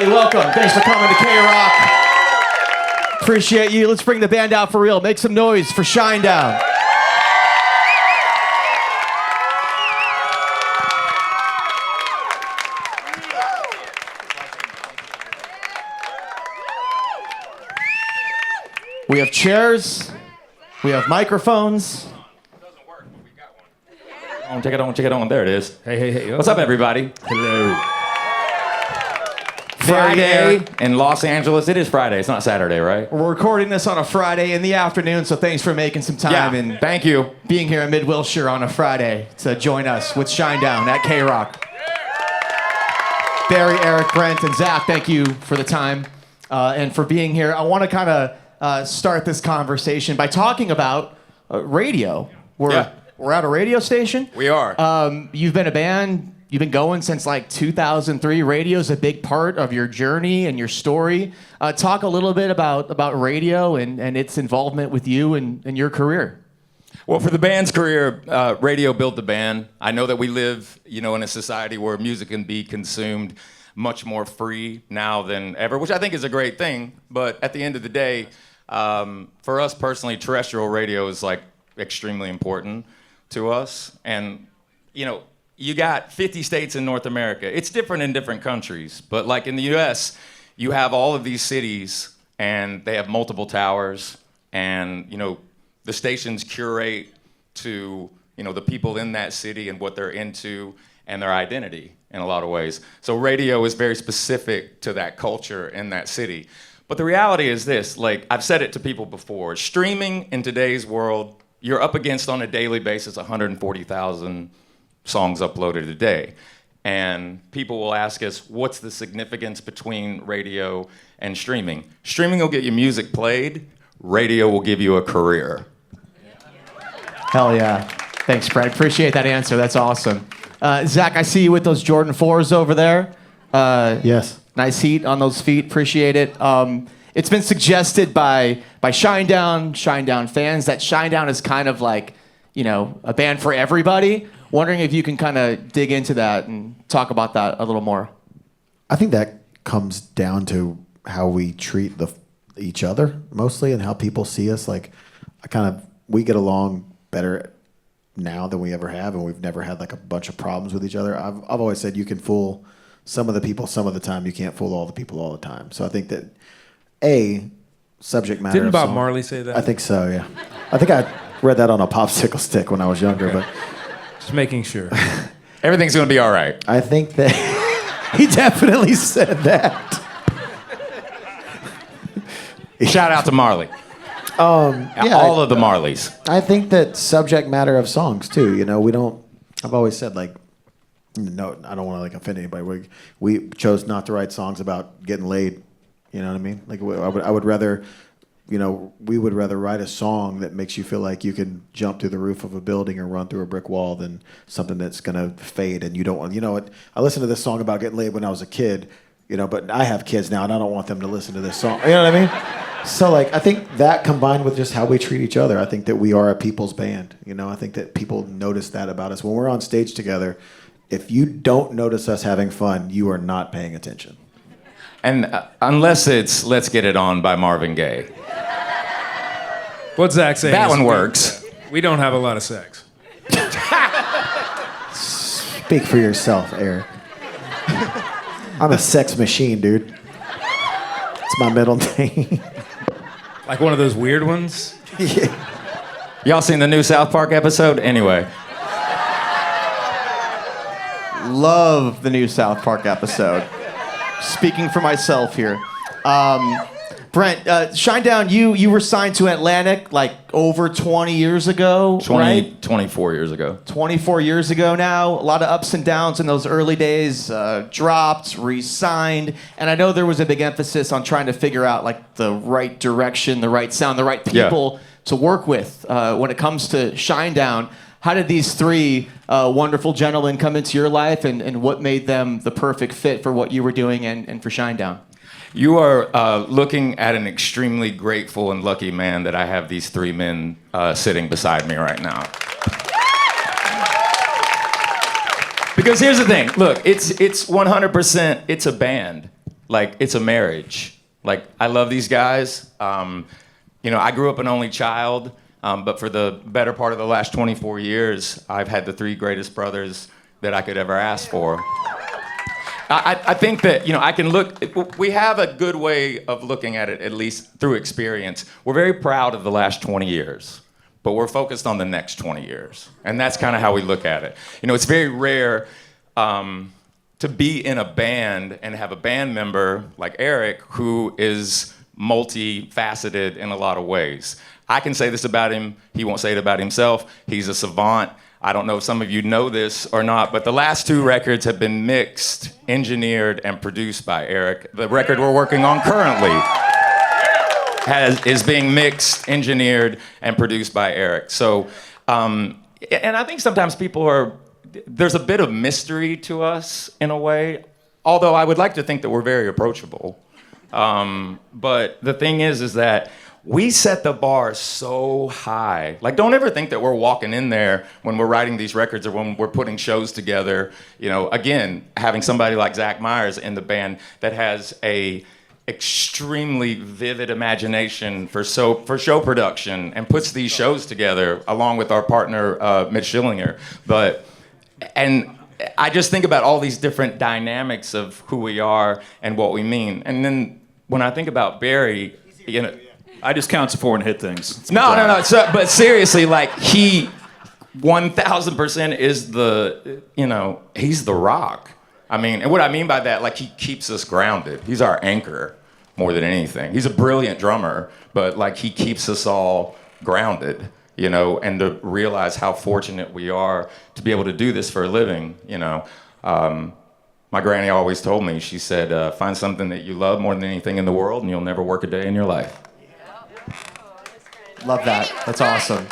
everybody. Welcome. Thanks for coming to KROQ. Appreciate you. Let's bring the band out for real. Make some noise for Shinedown. We have chairs. We have microphones. Check it on. There it is. Hey. What's up, everybody? Hello. Friday in Los Angeles. It is Friday. It's not Saturday, right? We're recording this on a Friday in the afternoon, so thanks for making some time and thank you. being here in Mid-Wilshire on a Friday to join us with Shinedown at KROQ. Barry, Eric, Brent, and Zach, thank you for the time and for being here. I want to kind of start this conversation by talking about radio. We're at a radio station. We are. You've been a band. You've been going since like 2003. Radio's a big part of your journey and your story. Talk a little bit about radio and its involvement with you and your career. Well, for the band's career, radio built the band. I know that we live, in a society where music can be consumed much more free now than ever, which I think is a great thing. But at the end of the day, for us personally, terrestrial radio is like extremely important to us. And, you got 50 states in North America. It's different in different countries, but like in the US, you have all of these cities and they have multiple towers and, the stations curate to, the people in that city and what they're into and their identity in a lot of ways. So radio is very specific to that culture in that city. But the reality is this, like I've said it to people before, streaming in today's world, you're up against on a daily basis 140,000 songs uploaded a day. And people will ask us, what's the significance between radio and streaming? Streaming will get you music played, radio will give you a career. Hell yeah. Thanks, Brad. Appreciate that answer. That's awesome. Zach, I see you with those Jordan 4s over there. Yes. Nice heat on those feet. Appreciate it. It's been suggested by Shinedown fans that Shinedown is kind of like, a band for everybody. Wondering if you can kind of dig into that and talk about that a little more. I think that comes down to how we treat each other mostly and how people see us. Like, we get along better now than we ever have, and we've never had like a bunch of problems with each other. I've always said you can fool some of the people some of the time. You can't fool all the people all the time. So I think that subject matter. Didn't of Bob song, Marley say that? I think so. Yeah. I think I read that on a popsicle stick when I was younger, but. Just making sure. Everything's gonna be all right. I think that he definitely said that. Shout out to Marley. Yeah, all of the Marleys. I think that subject matter of songs too. I've always said like, no, I don't want to like offend anybody. We chose not to write songs about getting laid. You know what I mean? Like I would rather. We would rather write a song that makes you feel like you can jump through the roof of a building or run through a brick wall than something that's going to fade and you don't want, I listened to this song about getting laid when I was a kid, but I have kids now and I don't want them to listen to this song. You know what I mean? So like, I think that combined with just how we treat each other, I think that we are a people's band. I think that people notice that about us. When we're on stage together, if you don't notice us having fun, you are not paying attention. And unless it's Let's Get It On by Marvin Gaye. What's Zach saying? That one works. We don't have a lot of sex. Speak for yourself, Eric. I'm a sex machine, dude. It's my middle name. Like one of those weird ones? Yeah. Y'all seen the new South Park episode? Anyway. Love the new South Park episode. Speaking for myself here. Brent, Shinedown, you were signed to Atlantic like over 20 years ago, right? 24 years ago. 24 years ago now. A lot of ups and downs in those early days. Dropped, re-signed. And I know there was a big emphasis on trying to figure out like the right direction, the right sound, the right people to work with when it comes to Shinedown. How did these three wonderful gentlemen come into your life and what made them the perfect fit for what you were doing and for Shinedown? You are looking at an extremely grateful and lucky man that I have these three men sitting beside me right now. Because here's the thing. Look, it's 100%, it's a band. like it's a marriage. Like I love these guys. I grew up an only child, but for the better part of the last 24 years, I've had the 3 greatest brothers that I could ever ask for. I think that, I can look, we have a good way of looking at it, at least through experience. We're very proud of the last 20 years, but we're focused on the next 20 years. And that's kind of how we look at it. It's very rare to be in a band and have a band member like Eric who is multifaceted in a lot of ways. I can say this about him, he won't say it about himself. He's a savant. I don't know if some of you know this or not, but the last 2 records have been mixed, engineered, and produced by Eric. The record we're working on currently is being mixed, engineered, and produced by Eric. So, and I think sometimes there's a bit of mystery to us in a way, although I would like to think that we're very approachable. But the thing is that we set the bar so high. Like, don't ever think that we're walking in there when we're writing these records or when we're putting shows together. Again, having somebody like Zach Myers in the band that has a extremely vivid imagination for show production and puts these shows together along with our partner, Mitch Schillinger. And I just think about all these different dynamics of who we are and what we mean. And then when I think about Barry, I just count to 4 and hit things. No. But seriously, like he 1,000% is he's the rock. I mean, and what I mean by that, like he keeps us grounded. He's our anchor more than anything. He's a brilliant drummer, but like he keeps us all grounded, and to realize how fortunate we are to be able to do this for a living, My granny always told me, she said, find something that you love more than anything in the world and you'll never work a day in your life. Love that. That's awesome.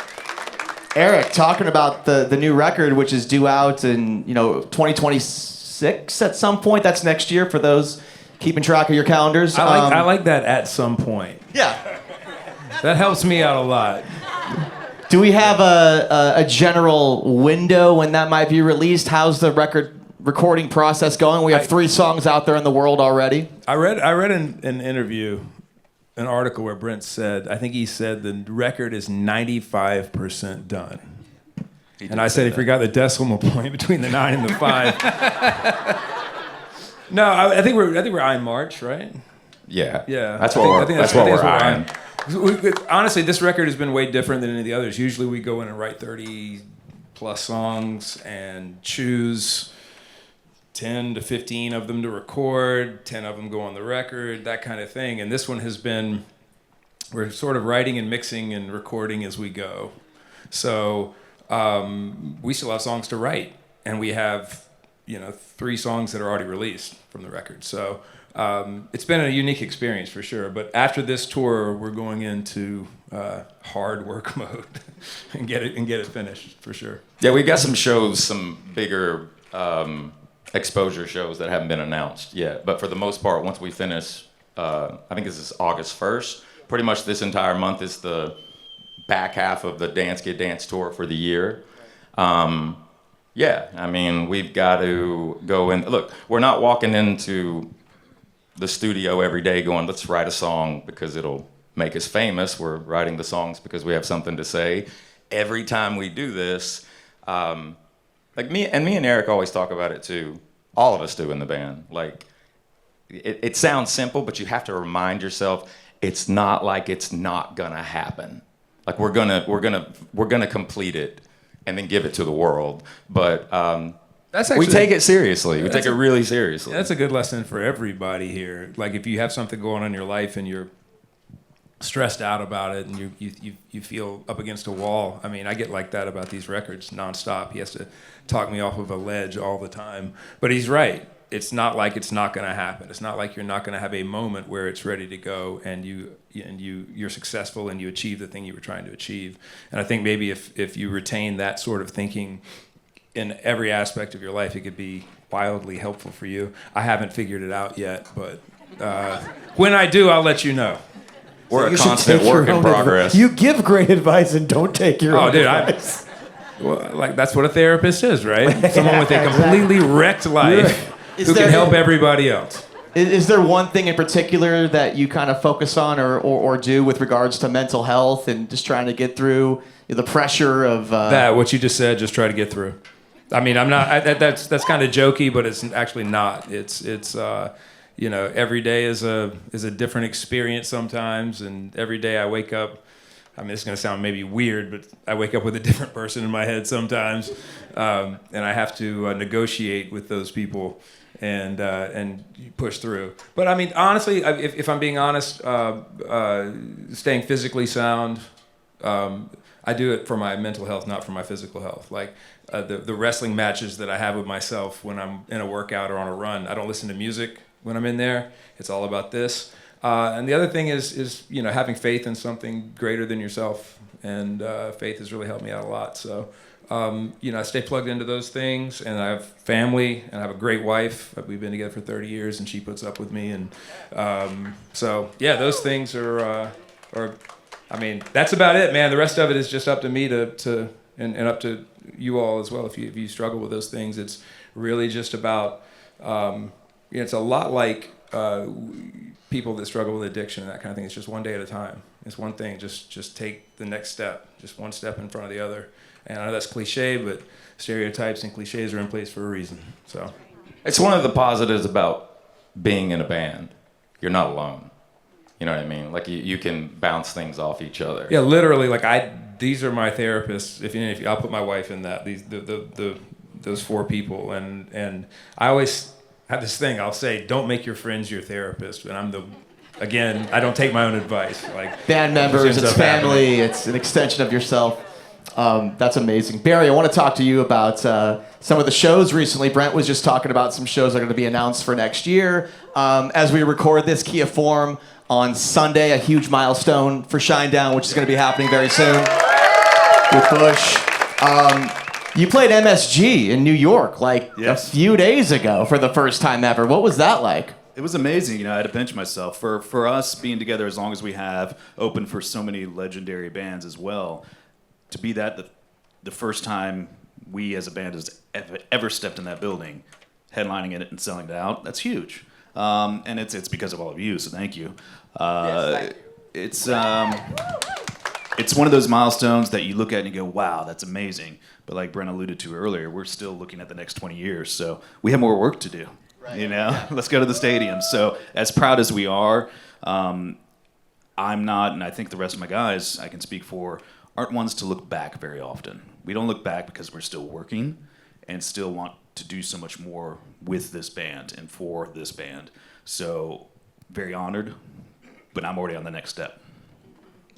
Eric, talking about the new record, which is due out in 2026 at some point. That's next year for those keeping track of your calendars. I like that at some point. Yeah. That helps me out a lot. Do we have a general window when that might be released? How's the recording process going? We have 3 songs out there in the world already. I read an interview, an article where Brent said, I think he said the record is 95% done. And I said he forgot the decimal point between the 9 and the 5. No, I think we're eyeing March, right? Yeah. Yeah. That's what we're eyeing. Honestly, this record has been way different than any of the others. Usually we go in and write 30 plus songs and choose 10 to 15 of them to record, 10 of them go on the record, that kind of thing. And this one has been, we're sort of writing and mixing and recording as we go. So we still have songs to write, and we have 3 songs that are already released from the record. So it's been a unique experience for sure. But after this tour, we're going into hard work mode and get it finished for sure. Yeah, we've got some shows, some bigger exposure shows that haven't been announced yet. But for the most part, once we finish, I think this is August 1st. Pretty much this entire month is the back half of the Dance Get Dance tour for the year. Yeah, I mean, we've got to go in. Look, we're not walking into the studio every day going, let's write a song because it'll make us famous. We're writing the songs because we have something to say. Every time we do this, like me and Eric always talk about it too. All of us do in the band. Like, it sounds simple, but you have to remind yourself it's not like it's not gonna happen. Like we're gonna complete it and then give it to the world. But we take it seriously. We take it really seriously. That's a good lesson for everybody here. Like if you have something going on in your life and you're stressed out about it and you feel up against a wall. I mean, I get like that about these records nonstop. He has to talk me off of a ledge all the time. But he's right. It's not like it's not going to happen. It's not like you're not going to have a moment where it's ready to go and you're successful and you achieve the thing you were trying to achieve. And I think maybe if you retain that sort of thinking in every aspect of your life, it could be wildly helpful for you. I haven't figured it out yet, but when I do, I'll let you know. We're a constant work in progress. You give great advice and don't take your own advice. Well, like that's what a therapist is, right? Someone with a completely wrecked life who can help everybody else. Is there one thing in particular that you kind of focus on or do with regards to mental health and just trying to get through the pressure of that? What you just said, just try to get through. I mean, I'm not. That's kind of jokey, but it's actually not. It's you know, every day is a different experience sometimes, and every day I wake up. I mean, it's going to sound maybe weird, but I wake up with a different person in my head sometimes, and I have to negotiate with those people and push through. But I mean, honestly, if I'm being honest, staying physically sound, I do it for my mental health, not for my physical health. Like the wrestling matches that I have with myself when I'm in a workout or on a run, I don't listen to music when I'm in there. It's all about this. And the other thing is you know, having faith in something greater than yourself, and faith has really helped me out a lot. So you know, I stay plugged into those things, and I have family, and I have a great wife. We've been together for 30 years, and she puts up with me, and so yeah, those things are I mean, that's about it, man. The rest of it is just up to me to and up to you all as well. If you struggle with those things, it's really just about you know, it's a lot like people that struggle with addiction and that kind of thing. It's just one day at a time. It's one thing. Just take the next step. Just one step in front of the other. And I know that's cliche, but stereotypes and cliches are in place for a reason. So It's one of the positives about being in a band. You're not alone. You know what I mean? Like you can bounce things off each other. yeah, literally, like these are my therapists. If I'll put my wife in that. Those four people, and I always have this thing. I'll say, don't make your friends your therapist. And again, I don't take my own advice. Like band members, it's family, it's an extension of yourself. That's amazing. Barry, I want to talk to you about some of the shows recently. Brent was just talking about some shows that are going to be announced for next year. As we record this, Kia Forum on Sunday, a huge milestone for Shinedown, which is going to be happening very soon with Bush. You played MSG in New York a few days ago for the first time ever. What was that like? It was amazing. You know, I had to pinch myself. For us being together as long as we have, open for so many legendary bands as well, to be the first time we as a band has ever stepped in that building, headlining it and selling it out, that's huge. And it's because of all of you, so thank you. Yes, thank you. It's one of those milestones that you look at and you go, wow, that's amazing. But like Brent alluded to earlier, we're still looking at the next 20 years, so we have more work to do. Right. You know, let's go to the stadium. So as proud as we are, I'm not, and I think the rest of my guys I can speak for, aren't ones to look back very often. We don't look back because we're still working and still want to do so much more with this band and for this band. So very honored, but I'm already on the next step.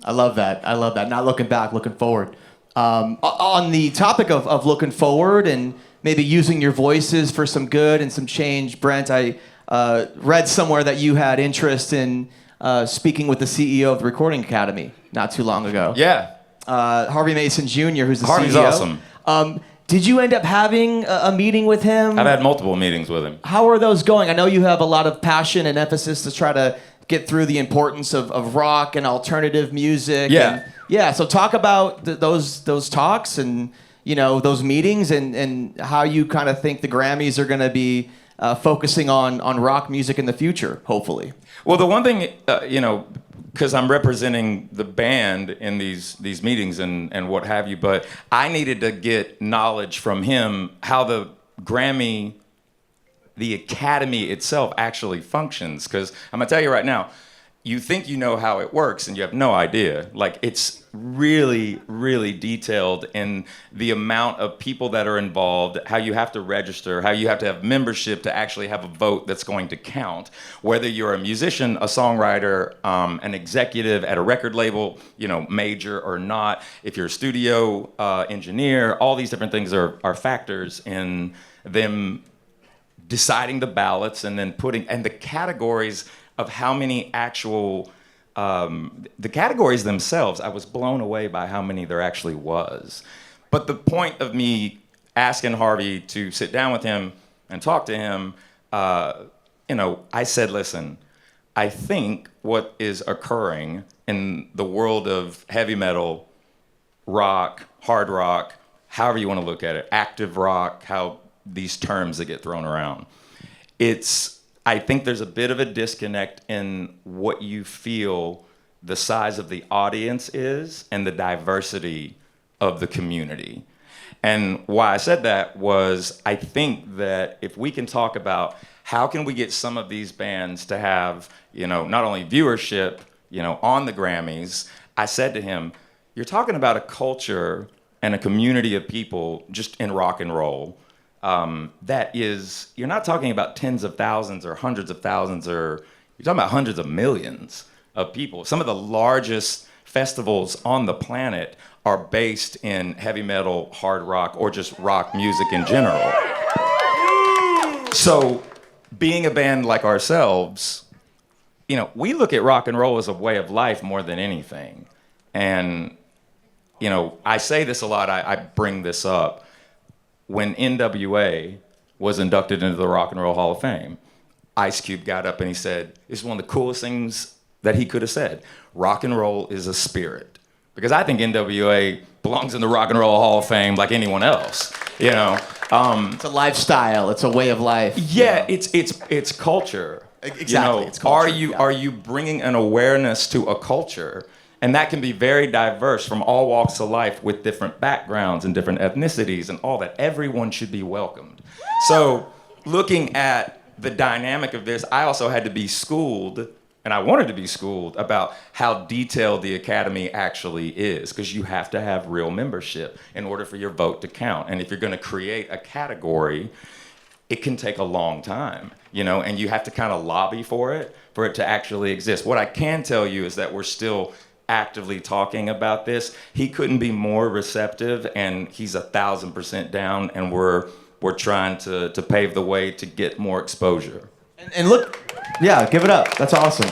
I love that. Not looking back, looking forward. On the topic of looking forward and maybe using your voices for some good and some change, Brent, I read somewhere that you had interest in speaking with the CEO of the Recording Academy not too long ago. Yeah. Harvey Mason Jr., who's the Harvey's CEO. awesome. Did you end up having a meeting with him? I've had multiple meetings with him. How are those going? I know you have a lot of passion and emphasis to try to get through the importance of rock and alternative music. Yeah. So talk about those talks and, you know, those meetings and how you kind of think the Grammys are going to be focusing on rock music in the future, hopefully. Well, the one thing, you know, because I'm representing the band in these meetings and what have you, but I needed to get knowledge from him how the Grammy, the Academy itself actually functions. Because I'm going to tell you right now, you think you know how it works and you have no idea. Like, it's really, really detailed in the amount of people that are involved, how you have to register, how you have to have membership to actually have a vote that's going to count. Whether you're a musician, a songwriter, an executive at a record label, you know, major or not, if you're a studio engineer, all these different things are factors in them deciding the ballots and then and the categories of how many actual, the categories themselves, I was blown away by how many there actually was. But the point of me asking Harvey to sit down with him and talk to him, you know, I said, listen, I think what is occurring in the world of heavy metal, rock, hard rock, however you want to look at it, active rock, how these terms that get thrown around, it's I think there's a bit of a disconnect in what you feel the size of the audience is and the diversity of the community. And why I said that was I think that if we can talk about how can we get some of these bands to have, not only viewership, on the Grammys, I said to him, you're talking about a culture and a community of people just in rock and roll that is, you're not talking about tens of thousands or hundreds of thousands, or you're talking about hundreds of millions of people. Some of the largest festivals on the planet are based in heavy metal, hard rock, or just rock music in general. So being a band like ourselves, we look at rock and roll as a way of life more than anything. And, I say this a lot, I bring this up. When NWA was inducted into the Rock and Roll Hall of Fame, Ice Cube got up and he said, this is one of the coolest things that he could have said. Rock and roll is a spirit. Because I think NWA belongs in the Rock and Roll Hall of Fame like anyone else, It's a lifestyle. It's a way of life. Yeah, it's culture. Exactly. It's culture. Are you bringing an awareness to a culture? And that can be very diverse from all walks of life with different backgrounds and different ethnicities and all that. Everyone should be welcomed. So looking at the dynamic of this, I also had to be schooled, and I wanted to be schooled about how detailed the Academy actually is, because you have to have real membership in order for your vote to count. And if you're going to create a category, it can take a long time, and you have to kind of lobby for it to actually exist. What I can tell you is that we're still actively talking about this. He couldn't be more receptive, and he's 1,000% down, and we're trying to pave the way to get more exposure. And look, give it up. That's awesome.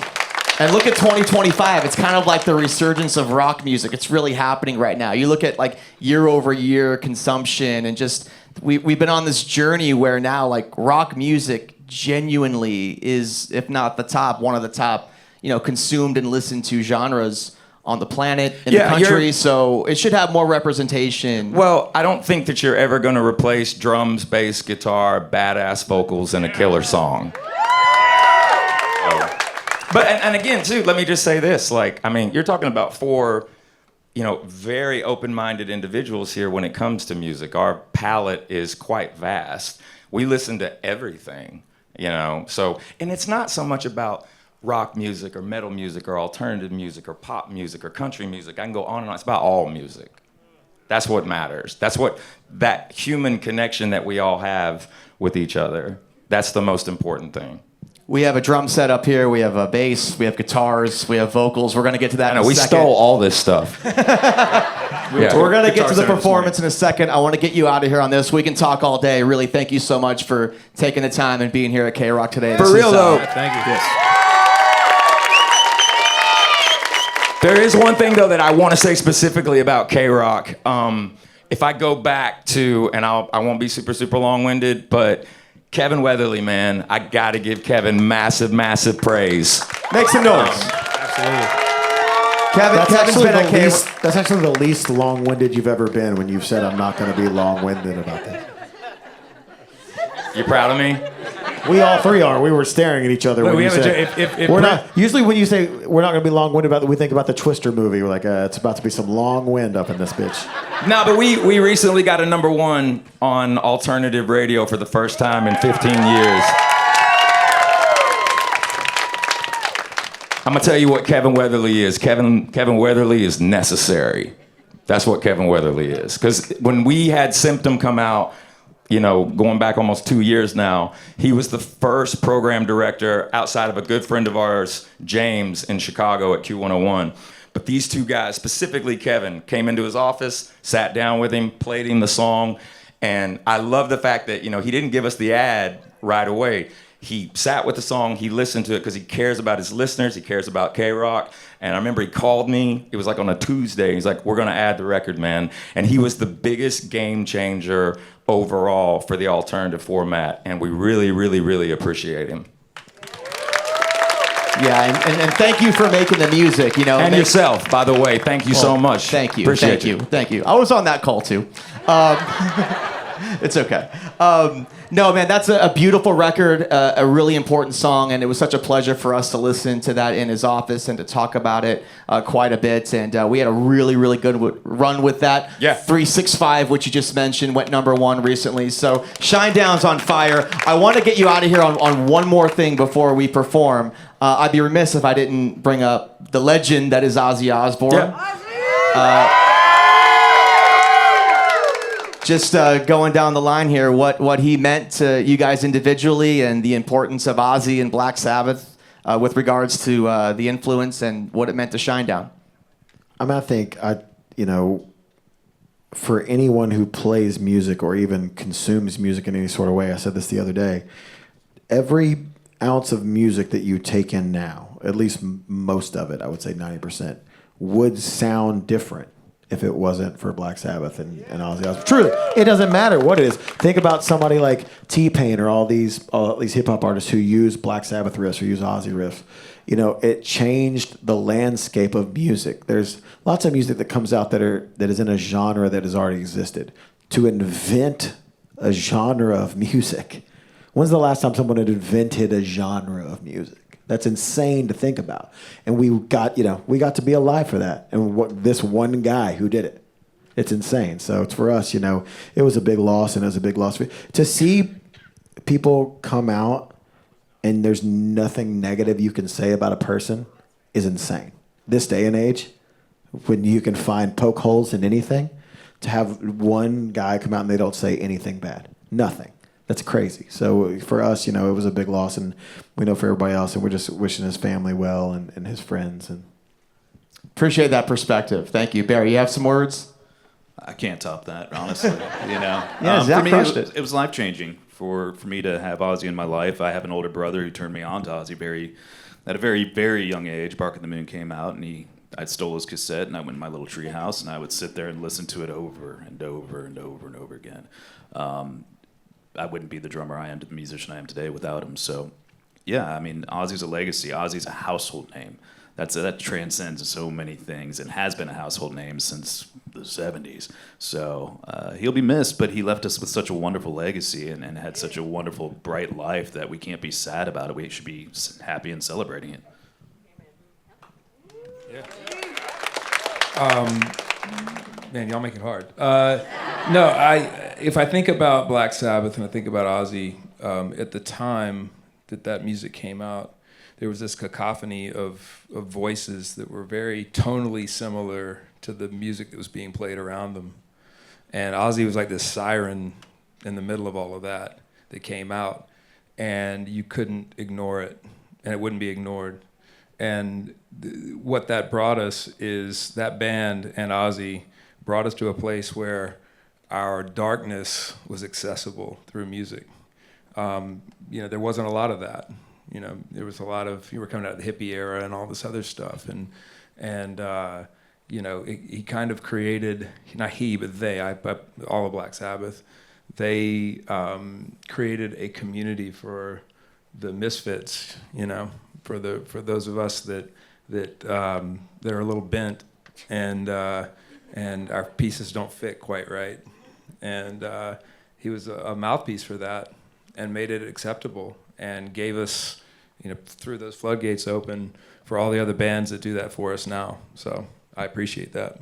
And look at 2025. It's kind of like the resurgence of rock music. It's really happening right now. You look at like year over year consumption, and just we've been on this journey where now like rock music genuinely is, if not the top, one of the top, consumed and listened to genres on the planet, in the country, so it should have more representation. Well, I don't think that you're ever going to replace drums, bass, guitar, badass vocals, and a killer song. But and again, too, let me just say this: you're talking about four, very open-minded individuals here when it comes to music. Our palette is quite vast. We listen to everything, So, and it's not so much about rock music or metal music or alternative music or pop music or country music. I can go on and on. It's about all music. That's what matters. That's that human connection that we all have with each other. That's the most important thing. We have a drum set up here. We have a bass. We have guitars. We have vocals. We're going to get to that in a second. We stole all this stuff. We're going to get to the performance in a second. I want to get you out of here on this. We can talk all day. Really, thank you so much for taking the time and being here at KROQ today. For real, though. Thank you. Yes. There is one thing, though, that I want to say specifically about KROQ. If I go back to, and I won't be super, super long-winded, but Kevin Weatherly, man, I got to give Kevin massive, massive praise. Make some noise. Absolutely. That's actually the least long-winded you've ever been when you've said I'm not going to be long-winded about this. You proud of me? We all three are. We were staring at each other when you said. We're not. Usually, when you say we're not going to be long-winded about it, we think about the Twister movie. We're like, it's about to be some long wind up in this bitch. No, but we recently got a #1 on alternative radio for the first time in 15 years. I'm gonna tell you what Kevin Weatherly is. Kevin Weatherly is necessary. That's what Kevin Weatherly is. Because when we had Symptom come out, going back almost 2 years now, he was the first program director outside of a good friend of ours, James, in Chicago at Q101. But these two guys, specifically Kevin, came into his office, sat down with him, played him the song. And I love the fact that, he didn't give us the ad right away. He sat with the song, he listened to it because he cares about his listeners, he cares about KROQ. And I remember he called me, it was like on a Tuesday, he's like, we're gonna add the record, man. And he was the biggest game changer overall for the alternative format. And we really, really, really appreciate him. Yeah, and thank you for making the music, And yourself, by the way, thank you so much. Thank you, Appreciate thank you. I was on that call too. It's okay. No, man, that's a beautiful record, a really important song, and it was such a pleasure for us to listen to that in his office and to talk about it quite a bit. And we had a really, really good run with that. Yeah. 365, which you just mentioned, went #1 recently. So Shinedown's on fire. I want to get you out of here on one more thing before we perform. I'd be remiss if I didn't bring up the legend that is Ozzy Osbourne. Yeah. Just going down the line here, what he meant to you guys individually and the importance of Ozzy and Black Sabbath with regards to the influence and what it meant to Shinedown. I mean, I think, for anyone who plays music or even consumes music in any sort of way, I said this the other day, every ounce of music that you take in now, at least most of it, I would say 90%, would sound different if it wasn't for Black Sabbath and Ozzy Osbourne. Truly, it doesn't matter what it is. Think about somebody like T-Pain or all these hip-hop artists who use Black Sabbath riffs or use Ozzy riffs. It changed the landscape of music. There's lots of music that comes out that is in a genre that has already existed. To invent a genre of music, when's the last time someone had invented a genre of music? That's insane to think about. And we got to be alive for that. And this one guy who did it. It's insane. So it's for us, it was a big loss, and it was a big loss. To see people come out and there's nothing negative you can say about a person is insane. This day and age, when you can poke holes in anything, to have one guy come out and they don't say anything bad. Nothing. That's crazy. So for us, it was a big loss, and we know for everybody else, and we're just wishing his family well and his friends. And appreciate that perspective. Thank you, Barry. You have some words? I can't top that, honestly. Yeah, Zach for me, crushed it. It was life changing for me to have Ozzy in my life. I have an older brother who turned me on to Ozzy at a very, very young age. Bark at the Moon came out, and I stole his cassette, and I went in my little tree house, and I would sit there and listen to it over and over and over and over again. I wouldn't be the drummer I am, the musician I am today without him. So, yeah, I mean, Ozzy's a legacy. Ozzy's a household name. That transcends so many things and has been a household name since the 70s. So he'll be missed, but he left us with such a wonderful legacy and had such a wonderful, bright life that we can't be sad about it. We should be happy and celebrating it. Man, y'all make it hard. If I think about Black Sabbath and I think about Ozzy, at the time that music came out, there was this cacophony of voices that were very tonally similar to the music that was being played around them. And Ozzy was like this siren in the middle of all of that came out, and you couldn't ignore it, and it wouldn't be ignored. And what that brought us is that band and Ozzy brought us to a place where our darkness was accessible through music. There wasn't a lot of that. There was a lot of, you were coming out of the hippie era and all this other stuff. He kind of created, not he, but they, all of Black Sabbath, they created a community for the misfits, for those of us that are a little bent and our pieces don't fit quite right. And he was a mouthpiece for that and made it acceptable and gave us, threw those floodgates open for all the other bands that do that for us now. So I appreciate that.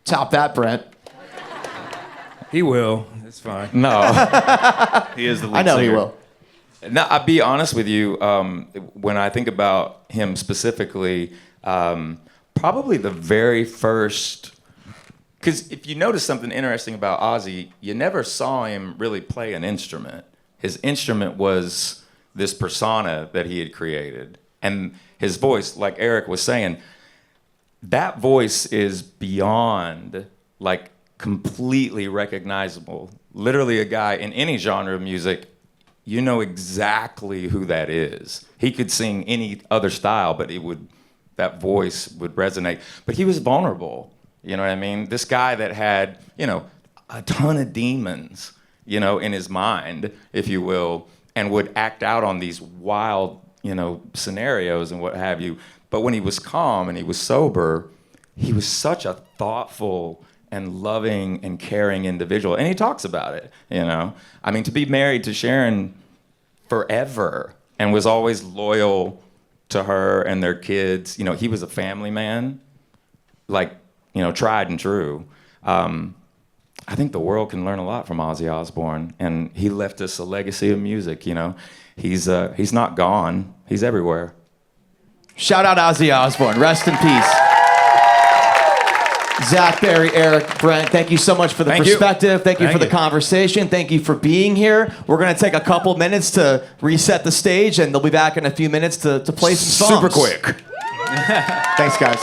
Top that, Brent. He will. It's fine. No. He is the lead I know singer. he will. Now, I'll be honest with you. When I think about him specifically, probably the very first. Because if you notice something interesting about Ozzy, you never saw him really play an instrument. His instrument was this persona that he had created. And his voice, like Eric was saying, that voice is beyond, completely recognizable. Literally a guy in any genre of music, you know exactly who that is. He could sing any other style, but that voice would resonate. But he was vulnerable. You know what I mean? This guy that had, a ton of demons, in his mind, if you will, and would act out on these wild, scenarios and what have you. But when he was calm and he was sober, he was such a thoughtful and loving and caring individual. And he talks about it, you know. I mean, to be married to Sharon forever and was always loyal to her and their kids. You know, he was a family man, like, you know, tried and true. I think the world can learn a lot from Ozzy Osbourne, and he left us a legacy of music, you know. He's not gone. He's everywhere. Shout out Ozzy Osbourne. Rest in peace. Zach, Barry, Eric, Brent, thank you so much for the perspective. Thank you for the conversation. Thank you for being here. We're going to take a couple minutes to reset the stage, and they'll be back in a few minutes to play some songs. Super quick. Thanks, guys.